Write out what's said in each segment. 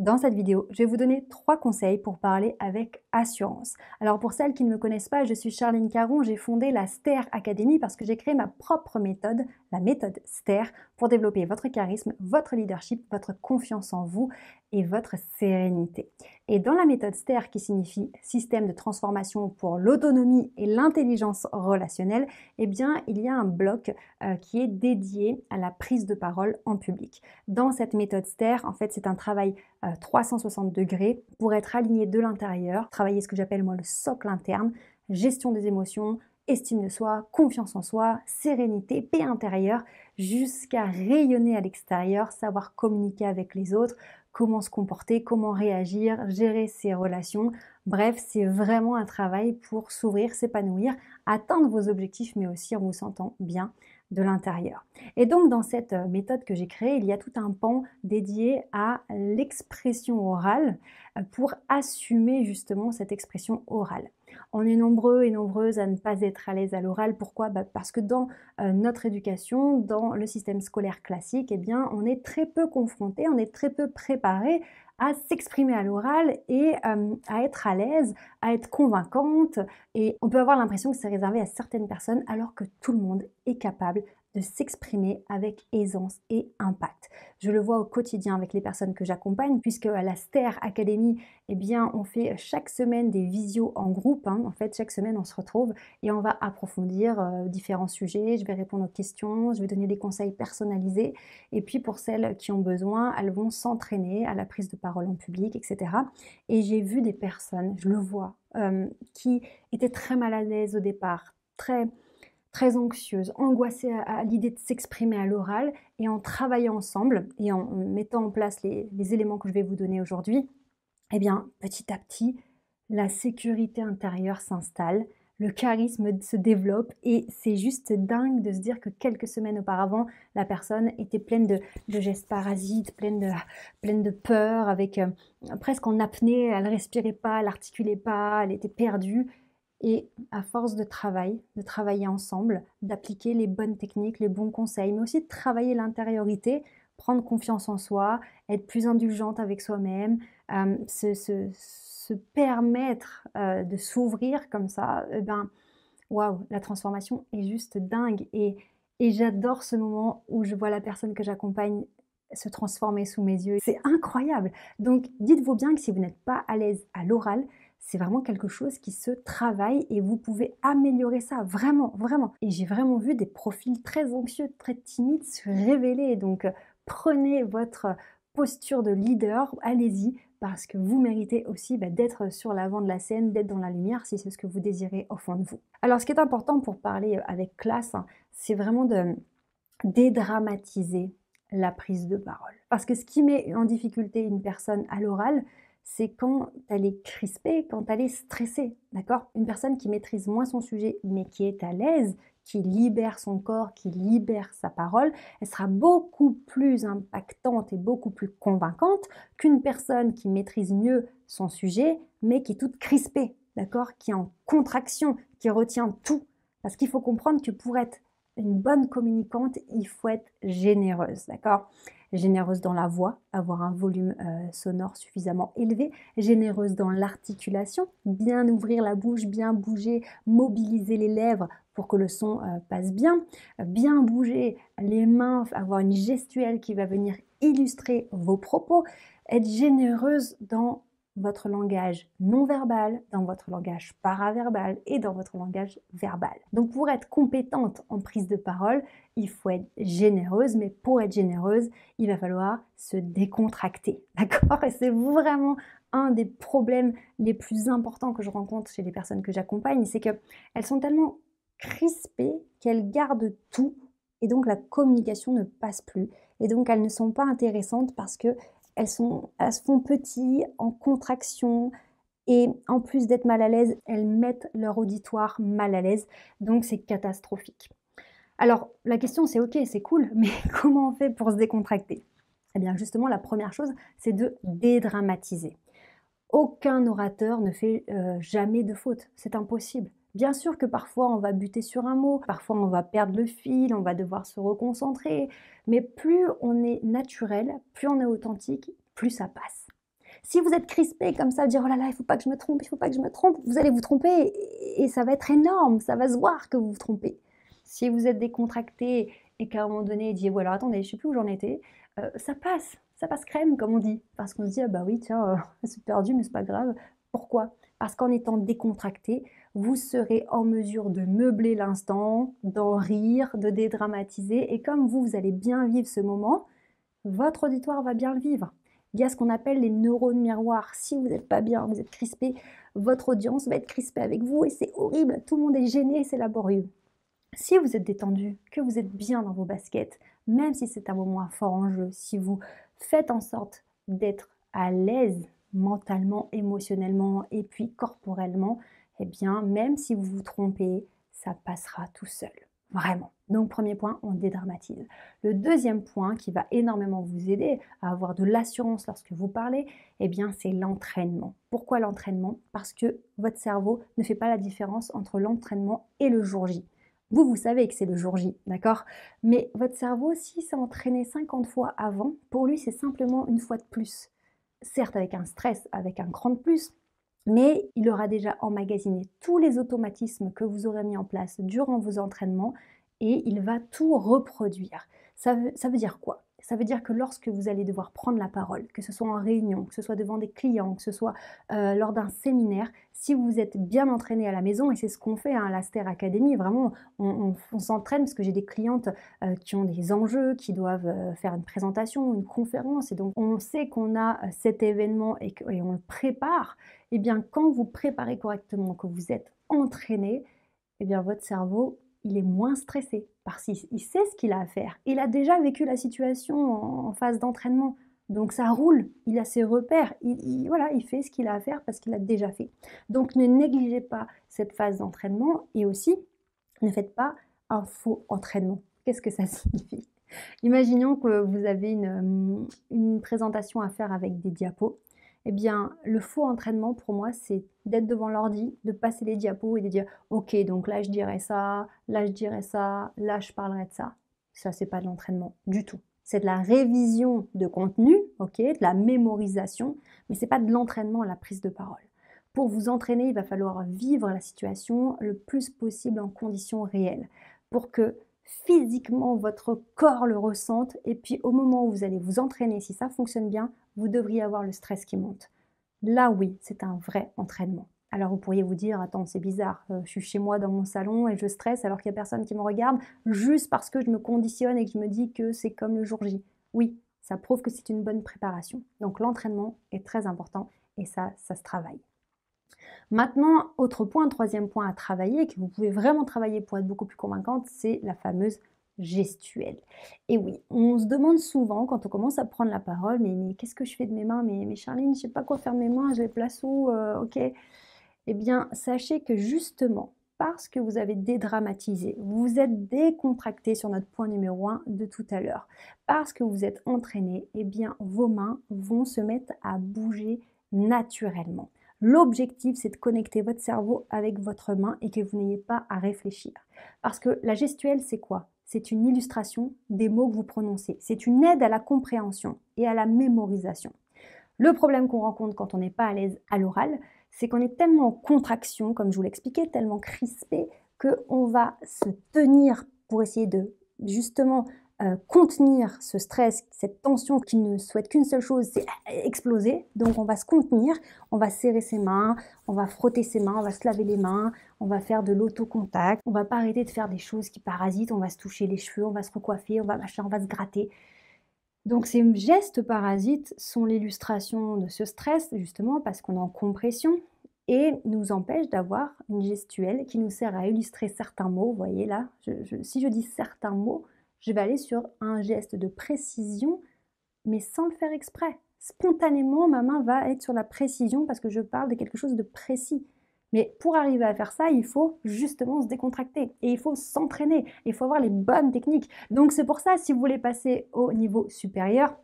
Dans cette vidéo, je vais vous donner 3 conseils pour parler avec assurance. Alors pour celles qui ne me connaissent pas, je suis Charline Caron, j'ai fondé la STER Academy parce que j'ai créé ma propre méthode, la méthode STER, pour développer votre charisme, votre leadership, votre confiance en vous et votre sérénité. Et dans la méthode STER, qui signifie système de transformation pour l'autonomie et l'intelligence relationnelle, eh bien il y a un bloc qui est dédié à la prise de parole en public. Dans cette méthode STER, en fait, c'est un travail 360 degrés pour être aligné de l'intérieur, travailler ce que j'appelle moi le socle interne, gestion des émotions, estime de soi, confiance en soi, sérénité, paix intérieure, jusqu'à rayonner à l'extérieur, savoir communiquer avec les autres, comment se comporter, comment réagir, gérer ses relations. Bref, c'est vraiment un travail pour s'ouvrir, s'épanouir, atteindre vos objectifs, mais aussi en vous sentant bien de l'intérieur. Et donc, dans cette méthode que j'ai créée, il y a tout un pan dédié à l'expression orale pour assumer justement cette expression orale. On est nombreux et nombreuses à ne pas être à l'aise à l'oral. Pourquoi? Parce que dans notre éducation, dans le système scolaire classique, eh bien, on est très peu confronté, on est très peu préparé à s'exprimer à l'oral et à être à l'aise, à être convaincante. Et on peut avoir l'impression que c'est réservé à certaines personnes alors que tout le monde est capable de s'exprimer avec aisance et impact. Je le vois au quotidien avec les personnes que j'accompagne, puisque à la STER Academy, eh bien, on fait chaque semaine des visios en groupe. En fait, chaque semaine, on se retrouve et on va approfondir différents sujets. Je vais répondre aux questions, je vais donner des conseils personnalisés. Et puis, pour celles qui ont besoin, elles vont s'entraîner à la prise de parole en public, etc. Et j'ai vu des personnes, je le vois, qui étaient très mal à l'aise au départ, très anxieuse, angoissée à l'idée de s'exprimer à l'oral et en travaillant ensemble et en mettant en place les éléments que je vais vous donner aujourd'hui, eh bien, petit à petit, la sécurité intérieure s'installe, le charisme se développe et c'est juste dingue de se dire que quelques semaines auparavant, la personne était pleine de gestes parasites, pleine de peur, avec presque en apnée, elle respirait pas, elle articulait pas, elle était perdue. Et à force de travailler ensemble, d'appliquer les bonnes techniques, les bons conseils, mais aussi de travailler l'intériorité, prendre confiance en soi, être plus indulgente avec soi-même, se permettre de s'ouvrir comme ça, ben, waouh, la transformation est juste dingue. Et j'adore ce moment où je vois la personne que j'accompagne se transformer sous mes yeux. C'est incroyable. Donc, dites-vous bien que si vous n'êtes pas à l'aise à l'oral, c'est vraiment quelque chose qui se travaille et vous pouvez améliorer ça, vraiment, vraiment. Et j'ai vraiment vu des profils très anxieux, très timides se révéler. Donc, prenez votre posture de leader, allez-y, parce que vous méritez aussi d'être sur l'avant de la scène, d'être dans la lumière si c'est ce que vous désirez au fond de vous. Alors, ce qui est important pour parler avec classe, c'est vraiment de dédramatiser la prise de parole. Parce que ce qui met en difficulté une personne à l'oral, c'est quand elle est crispée, quand elle est stressée, d'accord? Une personne qui maîtrise moins son sujet, mais qui est à l'aise, qui libère son corps, qui libère sa parole, elle sera beaucoup plus impactante et beaucoup plus convaincante qu'une personne qui maîtrise mieux son sujet, mais qui est toute crispée, d'accord? Qui est en contraction, qui retient tout. Parce qu'il faut comprendre que pour être une bonne communicante, il faut être généreuse, d'accord? Généreuse dans la voix, avoir un volume sonore suffisamment élevé, généreuse dans l'articulation, bien ouvrir la bouche, bien bouger, mobiliser les lèvres pour que le son passe bien bouger les mains, avoir une gestuelle qui va venir illustrer vos propos, être généreuse dans votre langage non verbal, dans votre langage paraverbal et dans votre langage verbal. Donc pour être compétente en prise de parole, il faut être généreuse, mais pour être généreuse, il va falloir se décontracter, d'accord? Et c'est vraiment un des problèmes les plus importants que je rencontre chez les personnes que j'accompagne, c'est qu'elles sont tellement crispées qu'elles gardent tout et donc la communication ne passe plus. Et donc elles ne sont pas intéressantes parce que elles se font petites, en contraction, et en plus d'être mal à l'aise, elles mettent leur auditoire mal à l'aise, donc c'est catastrophique. Alors la question c'est OK, c'est cool, mais comment on fait pour se décontracter? Eh bien justement, la première chose, c'est de dédramatiser. Aucun orateur ne fait jamais de faute, c'est impossible. Bien sûr que parfois on va buter sur un mot, parfois on va perdre le fil, on va devoir se reconcentrer, mais plus on est naturel, plus on est authentique, plus ça passe. Si vous êtes crispé comme ça, dire oh là là, il faut pas que je me trompe, il faut pas que je me trompe, vous allez vous tromper et ça va être énorme, ça va se voir que vous vous trompez. Si vous êtes décontracté et qu'à un moment donné, dit voilà, attendez, je sais plus où j'en étais, ça passe crème comme on dit, parce qu'on se dit ah bah oui tiens, c'est perdu mais c'est pas grave. Pourquoi? Parce qu'en étant décontracté, vous serez en mesure de meubler l'instant, d'en rire, de dédramatiser et comme vous allez bien vivre ce moment, votre auditoire va bien le vivre. Il y a ce qu'on appelle les neurones miroirs. Si vous n'êtes pas bien, vous êtes crispé, votre audience va être crispée avec vous et c'est horrible, tout le monde est gêné, c'est laborieux. Si vous êtes détendu, que vous êtes bien dans vos baskets, même si c'est un moment fort en jeu, si vous faites en sorte d'être à l'aise mentalement, émotionnellement et puis corporellement, eh bien, même si vous vous trompez, ça passera tout seul. Vraiment. Donc, premier point, on dédramatise. Le deuxième point qui va énormément vous aider à avoir de l'assurance lorsque vous parlez, eh bien, c'est l'entraînement. Pourquoi l'entraînement? Parce que votre cerveau ne fait pas la différence entre l'entraînement et le jour J. Vous savez que c'est le jour J, d'accord? Mais votre cerveau, s'il s'est entraîné 50 fois avant, pour lui, c'est simplement une fois de plus. Certes, avec un stress, avec un cran de plus, mais il aura déjà emmagasiné tous les automatismes que vous aurez mis en place durant vos entraînements et il va tout reproduire. Ça veut dire quoi? Ça veut dire que lorsque vous allez devoir prendre la parole, que ce soit en réunion, que ce soit devant des clients, que ce soit lors d'un séminaire, si vous êtes bien entraîné à la maison, et c'est ce qu'on fait à la Ster Academy, vraiment, on s'entraîne parce que j'ai des clientes qui ont des enjeux, qui doivent faire une présentation, une conférence, et donc on sait qu'on a cet événement et on le prépare. Eh bien, quand vous préparez correctement, que vous êtes entraîné, eh bien, votre cerveau, il est moins stressé parce qu'il sait ce qu'il a à faire. Il a déjà vécu la situation en phase d'entraînement. Donc ça roule, il a ses repères, voilà, il fait ce qu'il a à faire parce qu'il a déjà fait. Donc ne négligez pas cette phase d'entraînement et aussi ne faites pas un faux entraînement. Qu'est-ce que ça signifie? Imaginons que vous avez une présentation à faire avec des diapos. Eh bien, le faux entraînement pour moi, c'est d'être devant l'ordi, de passer les diapos et de dire ok, donc là je dirais ça, là je dirais ça, là je parlerai de ça. Ça, c'est pas de l'entraînement du tout. C'est de la révision de contenu, ok, de la mémorisation, mais c'est pas de l'entraînement à la prise de parole. Pour vous entraîner, il va falloir vivre la situation le plus possible en conditions réelles pour que physiquement votre corps le ressente et puis au moment où vous allez vous entraîner, si ça fonctionne bien, vous devriez avoir le stress qui monte. Là oui, c'est un vrai entraînement. Alors vous pourriez vous dire, attends, c'est bizarre, je suis chez moi dans mon salon et je stresse alors qu'il n'y a personne qui me regarde, juste parce que je me conditionne et que je me dis que c'est comme le jour J. Oui, ça prouve que c'est une bonne préparation. Donc l'entraînement est très important et ça se travaille. Maintenant, autre point, troisième point à travailler, que vous pouvez vraiment travailler pour être beaucoup plus convaincante, c'est la fameuse gestuelle. Et oui, on se demande souvent quand on commence à prendre la parole, mais qu'est-ce que je fais de mes mains? Mais Charline, je sais pas quoi faire de mes mains, je les place où? Ok. Eh bien, sachez que justement, parce que vous avez dédramatisé, vous êtes décontracté sur notre point numéro 1 de tout à l'heure, parce que vous êtes entraîné, eh bien, vos mains vont se mettre à bouger naturellement. L'objectif, c'est de connecter votre cerveau avec votre main et que vous n'ayez pas à réfléchir. Parce que la gestuelle, c'est quoi? C'est une illustration des mots que vous prononcez. C'est une aide à la compréhension et à la mémorisation. Le problème qu'on rencontre quand on n'est pas à l'aise à l'oral, c'est qu'on est tellement en contraction, comme je vous l'expliquais, tellement crispé, qu'on va se tenir pour essayer de justement contenir ce stress, cette tension qui ne souhaite qu'une seule chose, c'est exploser. Donc on va se contenir, on va serrer ses mains, on va frotter ses mains, on va se laver les mains, on va faire de l'autocontact, on va pas arrêter de faire des choses qui parasitent, on va se toucher les cheveux, on va se recoiffer, on va machin, on va se gratter. Donc ces gestes parasites sont l'illustration de ce stress, justement parce qu'on est en compression et nous empêche d'avoir une gestuelle qui nous sert à illustrer certains mots. Vous voyez là, si je dis certains mots, je vais aller sur un geste de précision, mais sans le faire exprès. Spontanément, ma main va être sur la précision parce que je parle de quelque chose de précis. Mais pour arriver à faire ça, il faut justement se décontracter et il faut s'entraîner, il faut avoir les bonnes techniques. Donc c'est pour ça, si vous voulez passer au niveau supérieur,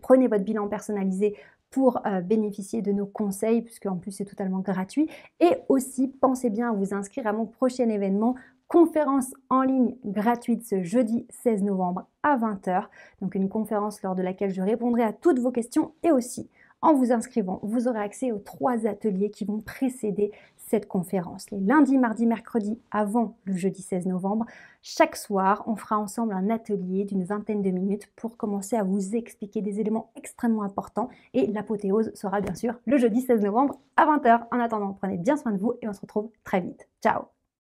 prenez votre bilan personnalisé pour bénéficier de nos conseils, puisque en plus c'est totalement gratuit. Et aussi, pensez bien à vous inscrire à mon prochain événement, conférence en ligne gratuite ce jeudi 16 novembre à 20 h. Donc une conférence lors de laquelle je répondrai à toutes vos questions et aussi En vous inscrivant, vous aurez accès aux 3 ateliers qui vont précéder cette conférence. Les lundis, mardis, mercredis avant le jeudi 16 novembre. Chaque soir, on fera ensemble un atelier d'une vingtaine de minutes pour commencer à vous expliquer des éléments extrêmement importants. Et l'apothéose sera bien sûr le jeudi 16 novembre à 20 h. En attendant, prenez bien soin de vous et on se retrouve très vite. Ciao!